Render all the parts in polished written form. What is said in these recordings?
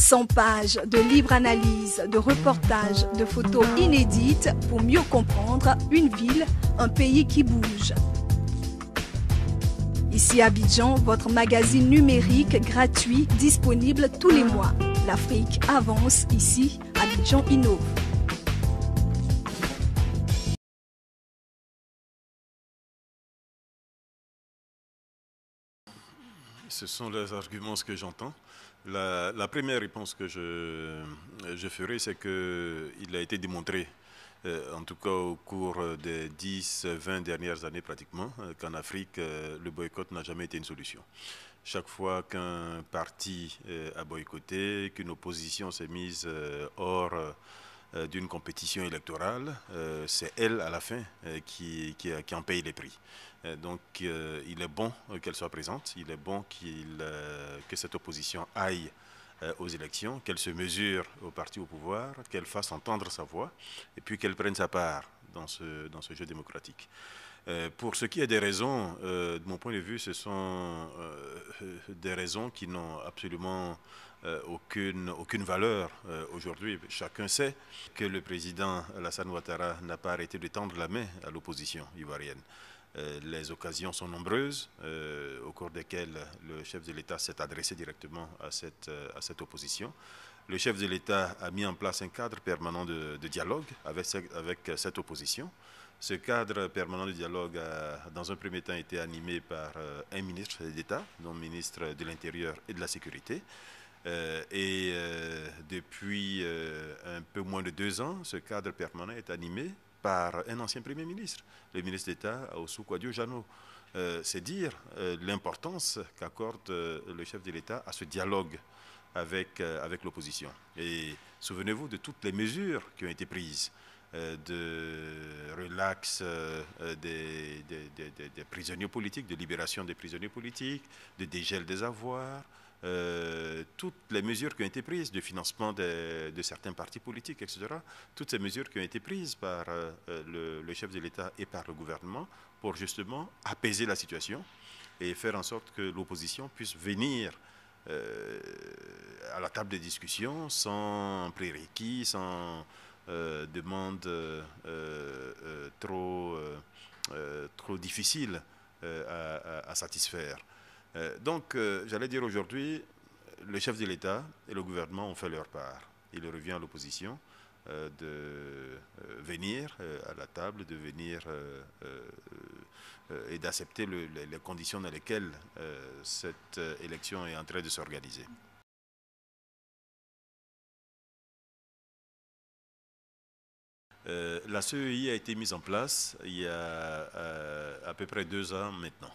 100 pages de livres analyses, de reportages, de photos inédites pour mieux comprendre une ville, un pays qui bouge. Ici à Abidjan, votre magazine numérique gratuit disponible tous les mois. L'Afrique avance ici, Abidjan innove. Ce sont les arguments que j'entends. La première réponse que je ferai, c'est qu'il a été démontré, en tout cas au cours des 10-20 dernières années pratiquement, qu'en Afrique, le boycott n'a jamais été une solution. Chaque fois qu'un parti a boycotté, qu'une opposition s'est mise hors d'une compétition électorale, c'est elle, à la fin, qui en paye les prix. Donc, il est bon qu'elle soit présente, il est bon que cette opposition aille aux élections, qu'elle se mesure au parti au pouvoir, qu'elle fasse entendre sa voix, et puis qu'elle prenne sa part dans ce jeu démocratique. Pour ce qui est des raisons, de mon point de vue, ce sont des raisons qui n'ont absolument aucune valeur aujourd'hui. Chacun sait que le président Alassane Ouattara n'a pas arrêté de tendre la main à l'opposition ivoirienne. Les occasions sont nombreuses au cours desquelles le chef de l'État s'est adressé directement à cette opposition. Le chef de l'État a mis en place un cadre permanent de dialogue avec cette opposition. Ce cadre permanent de dialogue a, dans un premier temps, été animé par un ministre d'État, donc ministre de l'Intérieur et de la Sécurité. Depuis un peu moins de 2 ans, ce cadre permanent est animé par un ancien Premier ministre, le ministre d'État Ousou Kouadio-Jano. C'est dire l'importance qu'accorde le chef de l'État à ce dialogue avec l'opposition. Et souvenez-vous de toutes les mesures qui ont été prises, de relax des prisonniers politiques, de libération des prisonniers politiques, de dégel des avoirs, toutes les mesures qui ont été prises, de financement de certains partis politiques, etc. Toutes ces mesures qui ont été prises par le chef de l'État et par le gouvernement pour justement apaiser la situation et faire en sorte que l'opposition puisse venir à la table des discussions sans prérequis, sans demande trop difficile à satisfaire. Donc, j'allais dire aujourd'hui, le chef de l'État et le gouvernement ont fait leur part. Il revient à l'opposition de venir à la table, de venir et d'accepter les conditions dans lesquelles cette élection est en train de s'organiser. La CEI a été mise en place il y a à peu près 2 ans maintenant.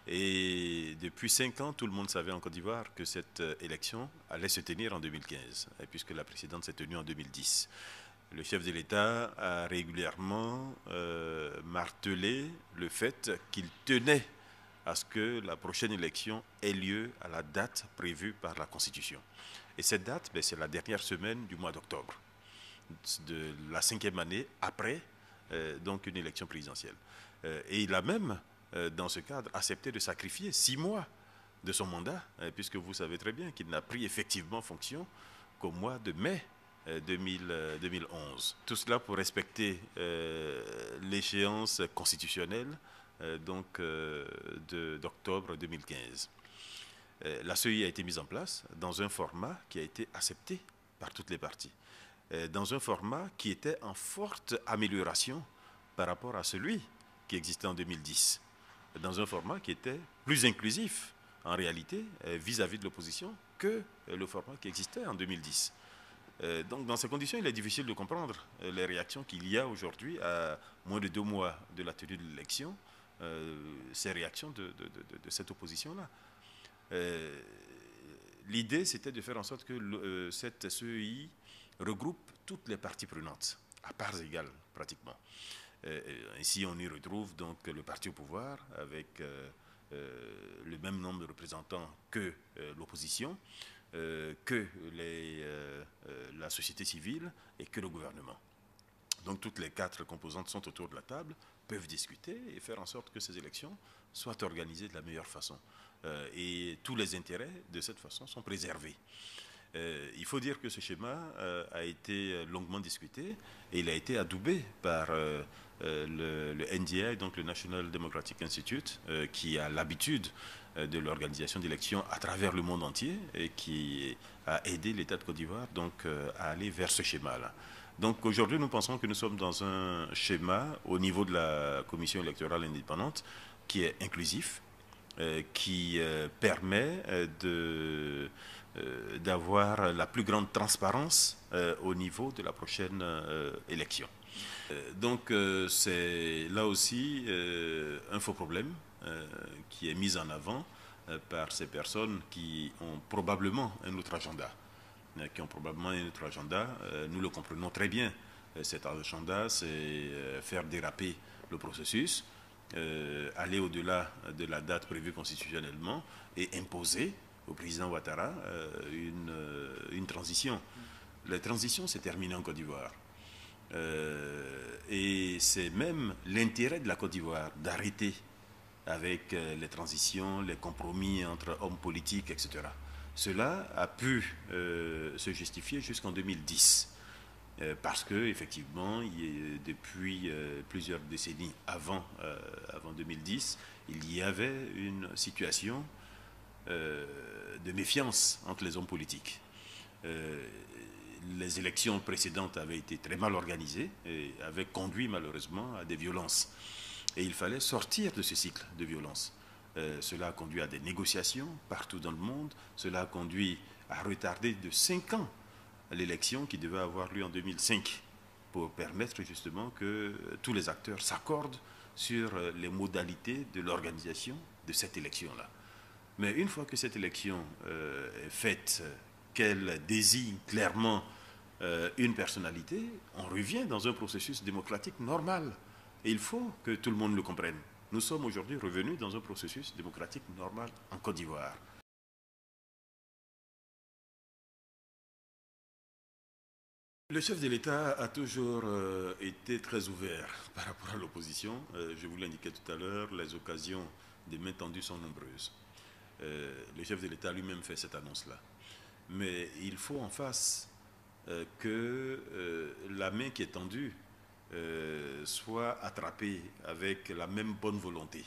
Et depuis 5 ans, tout le monde savait en Côte d'Ivoire que cette élection allait se tenir en 2015, puisque la précédente s'est tenue en 2010. Le chef de l'État a régulièrement martelé le fait qu'il tenait à ce que la prochaine élection ait lieu à la date prévue par la Constitution. Et cette date, c'est la dernière semaine du mois d'octobre, de la 5e année après donc une élection présidentielle. Et il a même dans ce cadre, accepté de sacrifier 6 mois de son mandat, puisque vous savez très bien qu'il n'a pris effectivement fonction qu'au mois de mai 2011. Tout cela pour respecter l'échéance constitutionnelle d'octobre 2015. La CEI a été mise en place dans un format qui a été accepté par toutes les parties, dans un format qui était en forte amélioration par rapport à celui qui existait en 2010. Dans un format qui était plus inclusif, en réalité, vis-à-vis de l'opposition, que le format qui existait en 2010. Donc, dans ces conditions, il est difficile de comprendre les réactions qu'il y a aujourd'hui, à moins de 2 mois de la tenue de l'élection, ces réactions de cette opposition-là. L'idée, c'était de faire en sorte que cette CEI regroupe toutes les parties prenantes, à parts égales, pratiquement. Ainsi, on y retrouve donc le parti au pouvoir avec le même nombre de représentants que l'opposition, que la société civile et que le gouvernement. Donc toutes les 4 composantes sont autour de la table, peuvent discuter et faire en sorte que ces élections soient organisées de la meilleure façon. Et tous les intérêts de cette façon sont préservés. Il faut dire que ce schéma a été longuement discuté et il a été adoubé par le NDI, donc le National Democratic Institute, qui a l'habitude de l'organisation d'élections à travers le monde entier et qui a aidé l'État de Côte d'Ivoire donc à aller vers ce schéma-là. Donc aujourd'hui, nous pensons que nous sommes dans un schéma au niveau de la Commission électorale indépendante qui est inclusif, qui permet d'avoir la plus grande transparence au niveau de la prochaine élection. Donc c'est là aussi un faux problème qui est mis en avant par ces personnes qui ont probablement un autre agenda. Nous le comprenons très bien. Cet agenda, c'est faire déraper le processus, aller au-delà de la date prévue constitutionnellement et imposer au président Ouattara une transition. La transition s'est terminée en Côte d'Ivoire. Et c'est même l'intérêt de la Côte d'Ivoire d'arrêter avec les transitions, les compromis entre hommes politiques, etc. Cela a pu se justifier jusqu'en 2010. Parce que effectivement, depuis plusieurs décennies avant 2010, il y avait une situation de méfiance entre les hommes politiques. Les élections précédentes avaient été très mal organisées et avaient conduit malheureusement à des violences. Et il fallait sortir de ce cycle de violence. Cela a conduit à des négociations partout dans le monde. Cela a conduit à retarder de 5 ans l'élection qui devait avoir lieu en 2005 pour permettre justement que tous les acteurs s'accordent sur les modalités de l'organisation de cette élection-là. Mais une fois que cette élection est faite, qu'elle désigne clairement une personnalité, on revient dans un processus démocratique normal. Et il faut que tout le monde le comprenne. Nous sommes aujourd'hui revenus dans un processus démocratique normal en Côte d'Ivoire. Le chef de l'État a toujours été très ouvert par rapport à l'opposition. Je vous l'indiquais tout à l'heure, les occasions des mains tendues sont nombreuses. Le chef de l'État lui-même fait cette annonce-là. Mais il faut en face que la main qui est tendue soit attrapée avec la même bonne volonté.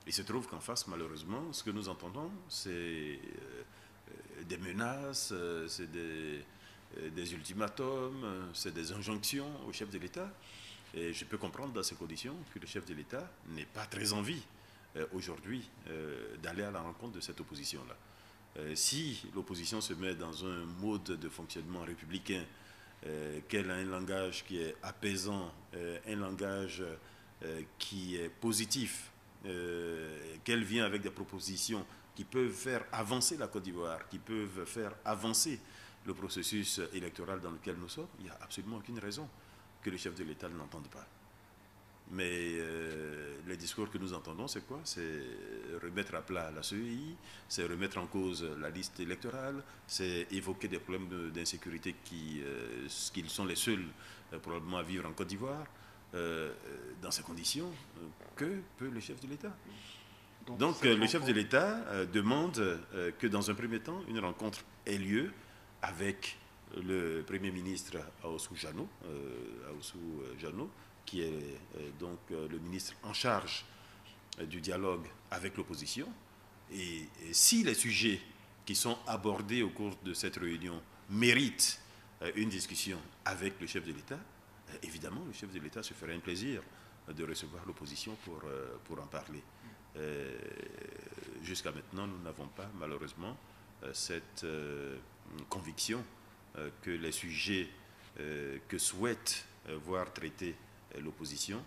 Il se trouve qu'en face, malheureusement, ce que nous entendons, c'est des menaces, c'est des ultimatums, c'est des injonctions au chef de l'État. Et je peux comprendre dans ces conditions que le chef de l'État n'ait pas très envie aujourd'hui d'aller à la rencontre de cette opposition-là. Si l'opposition se met dans un mode de fonctionnement républicain, qu'elle a un langage qui est apaisant, un langage qui est positif, qu'elle vient avec des propositions qui peuvent faire avancer la Côte d'Ivoire, qui peuvent faire avancer le processus électoral dans lequel nous sommes, il n'y a absolument aucune raison que le chef de l'État ne l'entende pas. Mais les discours que nous entendons, c'est quoi? C'est remettre à plat la CEI, c'est remettre en cause la liste électorale, c'est évoquer des problèmes d'insécurité qui sont les seuls probablement à vivre en Côte d'Ivoire. Dans ces conditions, que peut le chef de l'État? Donc le chef de l'État demande que dans un premier temps, une rencontre ait lieu avec le Premier ministre Aossou Jano, qui est donc le ministre en charge du dialogue avec l'opposition. Et si les sujets qui sont abordés au cours de cette réunion méritent une discussion avec le chef de l'État, évidemment, le chef de l'État se ferait un plaisir de recevoir l'opposition pour en parler. Jusqu'à maintenant, nous n'avons pas, malheureusement, cette conviction que les sujets que souhaite voir traités l'opposition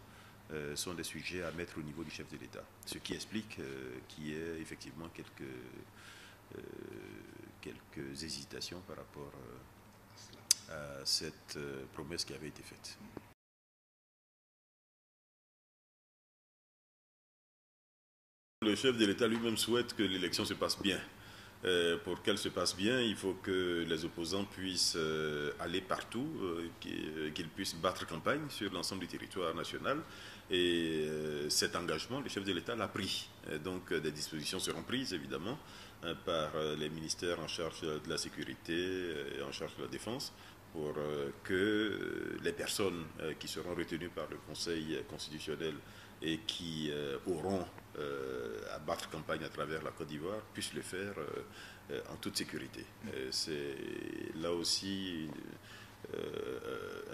sont des sujets à mettre au niveau du chef de l'État. Ce qui explique qu'il y ait effectivement quelques hésitations par rapport à cette promesse qui avait été faite. Le chef de l'État lui-même souhaite que l'élection se passe bien. Pour qu'elle se passe bien, il faut que les opposants puissent aller partout, qu'ils puissent battre campagne sur l'ensemble du territoire national Et cet engagement, le chef de l'État l'a pris. Donc des dispositions seront prises, évidemment, par les ministères en charge de la sécurité et en charge de la défense, pour que les personnes qui seront retenues par le Conseil constitutionnel et qui auront à battre campagne à travers la Côte d'Ivoire puissent le faire en toute sécurité. C'est là aussi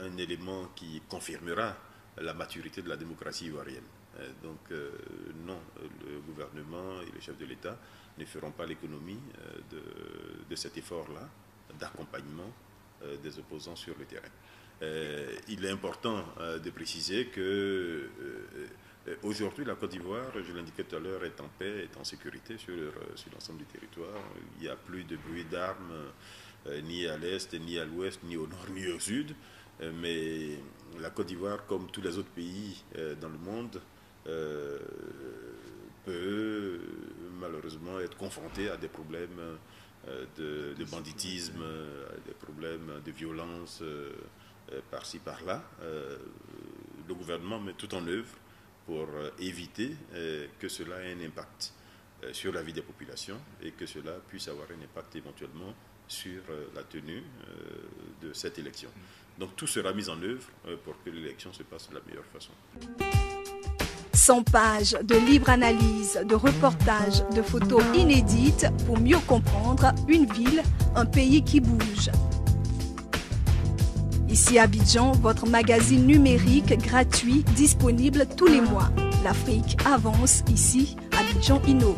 un élément qui confirmera la maturité de la démocratie ivoirienne. Donc non, le gouvernement et le chef de l'État ne feront pas l'économie de cet effort-là d'accompagnement des opposants sur le terrain. Il est important de préciser que aujourd'hui, la Côte d'Ivoire, je l'indiquais tout à l'heure, est en paix, est en sécurité sur l'ensemble du territoire. Il n'y a plus de bruit d'armes, ni à l'est, ni à l'ouest, ni au nord, ni au sud. Mais la Côte d'Ivoire, comme tous les autres pays dans le monde, peut malheureusement être confrontée à des problèmes de banditisme, des problèmes de violence par-ci, par-là. Le gouvernement met tout en œuvre pour éviter que cela ait un impact sur la vie des populations et que cela puisse avoir un impact éventuellement sur la tenue de cette élection. Donc tout sera mis en œuvre pour que l'élection se passe de la meilleure façon. 100 pages de libre analyse, de reportages, de photos inédites pour mieux comprendre une ville, un pays qui bouge. Ici à Abidjan, votre magazine numérique gratuit disponible tous les mois. L'Afrique avance ici, Abidjan innove.